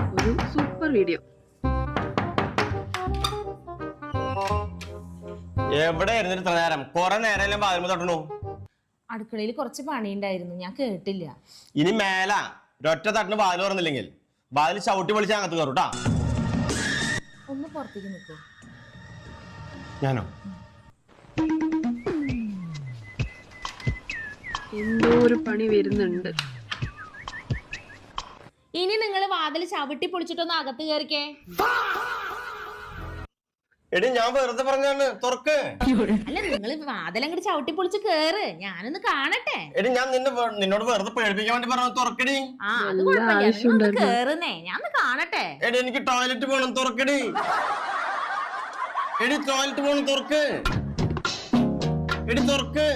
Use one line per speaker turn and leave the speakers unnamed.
ഒരു super video.
എവിടെ ഇരുന്നിട്ട് ഇത്ര നേരം? കുറെ നേരം വാതിൽ തൊട്ടണു.
അടുക്കളയിൽ കുറച്ച് പണിയുണ്ടായിരുന്നു, ഞാൻ കേട്ടില്ല.
ഇനി മേല ഒരൊറ്റ തട്ടിന് വാതിൽ തുറന്നില്ലെങ്കിൽ വാതിൽ ചവിട്ടി പൊളിച്ച് അകത്ത് കയറൂട്ടാ.
ഒന്ന് പുറത്തേക്ക് നിൽക്കൂ.
ഞാനോ?
എന്തോ ഒരു പണി വരുന്നുണ്ട്.
ഇനി നിങ്ങൾ വാതിൽ ചവിട്ടി പൊളിച്ചിട്ടൊന്ന് അകത്ത് കയറിക്കേ.
എടി ഞാൻ വെറുതെ പറഞ്ഞാണ്, തുറക്ക്.
അല്ല, നിങ്ങൾ വാതിൽ അങ്ങോട്ട് ചവിട്ടി പൊളിച്ച് കേറ്, ഞാനൊന്ന് കാണട്ടെ.
എടി ഞാൻ നിന്നോട് വെറുതെ പേടിപ്പിക്കാൻ വേണ്ടി പറഞ്ഞു, തുറക്കടി.
ആ, അത് കുഴപ്പമില്ല, നിങ്ങളൊന്ന് കേറുന്നേ, ഞാൻ ഒന്ന് കാണട്ടെ.
എടി എനിക്ക് ടോയ്ലറ്റ് പോകണം, തുറക്കടി. എടി ടോയ്ലറ്റ് പോകണം, തുറക്ക്. എടി തുറക്ക്.